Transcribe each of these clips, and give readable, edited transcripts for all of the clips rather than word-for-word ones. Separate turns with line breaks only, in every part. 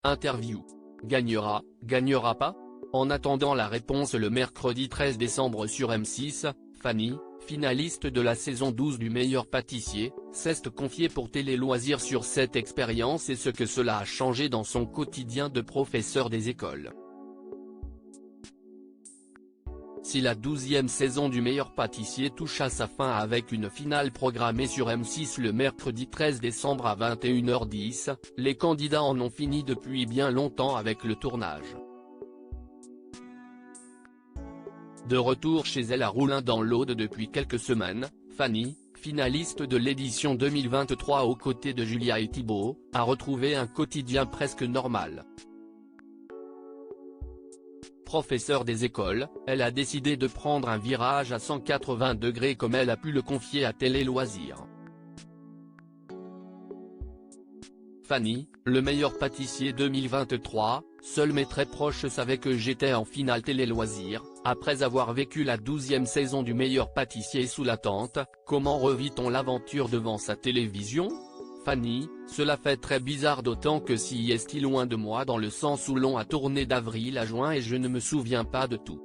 Interview. Gagnera pas? En attendant la réponse le mercredi 13 décembre sur M6, Fanny, finaliste de la saison 12 du meilleur pâtissier, s'est confiée pour Télé Loisirs sur cette expérience et ce que cela a changé dans son quotidien de professeur des écoles. Si la 12e saison du meilleur pâtissier touche à sa fin avec une finale programmée sur M6 le mercredi 13 décembre à 21h10, les candidats en ont fini depuis bien longtemps avec le tournage. De retour chez elle à Roulin dans l'Aude depuis quelques semaines, Fanny, finaliste de l'édition 2023 aux côtés de Julia et Thibaut, a retrouvé un quotidien presque normal. Professeure des écoles, elle a décidé de prendre un virage à 180 degrés comme elle a pu le confier à Télé Loisirs. Fanny, le meilleur pâtissier 2023, seuls mes très proches savaient que j'étais en finale Télé Loisirs, après avoir vécu la 12e saison du meilleur pâtissier sous la tente, comment revit-on l'aventure devant sa télévision? Fanny, cela fait très bizarre d'autant que si est loin de moi dans le sens où l'on a tourné d'avril à juin et je ne me souviens pas de tout.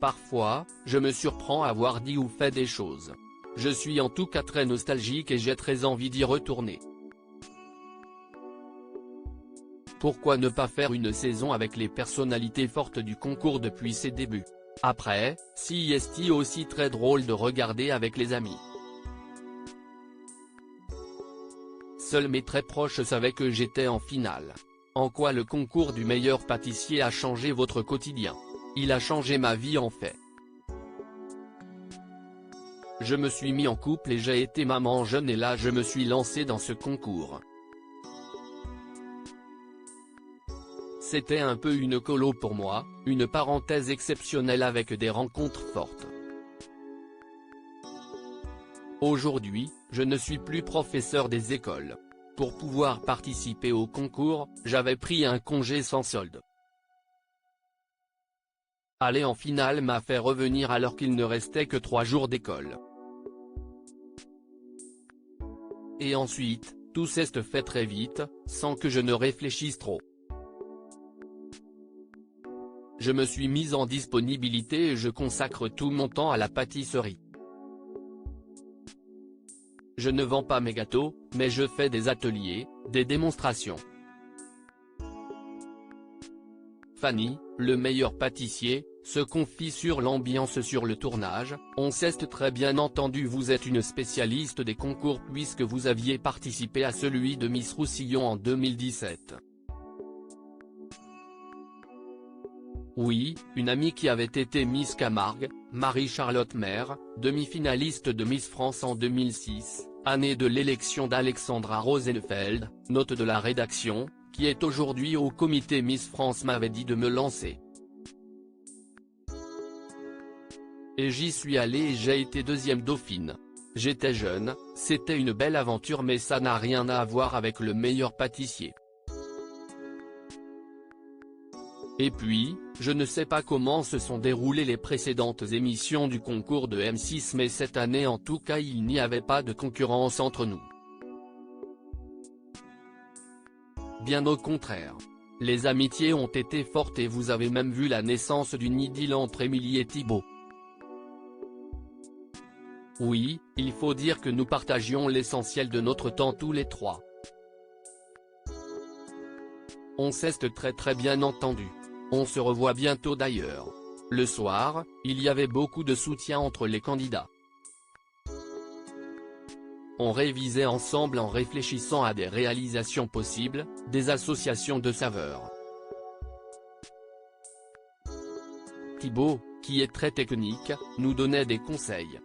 Parfois, je me surprends à avoir dit ou fait des choses. Je suis en tout cas très nostalgique et j'ai très envie d'y retourner. Pourquoi ne pas faire une saison avec les personnalités fortes du concours depuis ses débuts? Après, si est aussi très drôle de regarder avec les amis. Seuls mes très proches savaient que j'étais en finale. En quoi le concours du meilleur pâtissier a changé votre quotidien? Il a changé ma vie en fait. Je me suis mis en couple et j'ai été maman jeune et là je me suis lancé dans ce concours. C'était un peu une colo pour moi, une parenthèse exceptionnelle avec des rencontres fortes. Aujourd'hui, je ne suis plus professeur des écoles. Pour pouvoir participer au concours, j'avais pris un congé sans solde. Aller en finale m'a fait revenir alors qu'il ne restait que 3 jours d'école. Et ensuite, tout s'est fait très vite, sans que je ne réfléchisse trop. Je me suis mise en disponibilité et je consacre tout mon temps à la pâtisserie. Je ne vends pas mes gâteaux, mais je fais des ateliers, des démonstrations. Fanny, le meilleur pâtissier, se confie sur l'ambiance sur le tournage. On s'est très bien entendu, vous êtes une spécialiste des concours puisque vous aviez participé à celui de Miss Roussillon en 2017. Oui, une amie qui avait été Miss Camargue, Marie-Charlotte Maire, demi-finaliste de Miss France en 2006, année de l'élection d'Alexandra Rosenfeld, note de la rédaction, qui est aujourd'hui au comité Miss France m'avait dit de me lancer. Et j'y suis allée et j'ai été 2e dauphine. J'étais jeune, c'était une belle aventure mais ça n'a rien à voir avec le meilleur pâtissier. Et puis, je ne sais pas comment se sont déroulées les précédentes émissions du concours de M6 mais cette année en tout cas il n'y avait pas de concurrence entre nous. Bien au contraire. Les amitiés ont été fortes et vous avez même vu la naissance d'une idylle entre Émilie et Thibaut. Oui, il faut dire que nous partagions l'essentiel de notre temps tous les trois. On s'est très bien entendu. On se revoit bientôt d'ailleurs. Le soir, il y avait beaucoup de soutien entre les candidats. On révisait ensemble en réfléchissant à des réalisations possibles, des associations de saveurs. Thibaut, qui est très technique, nous donnait des conseils.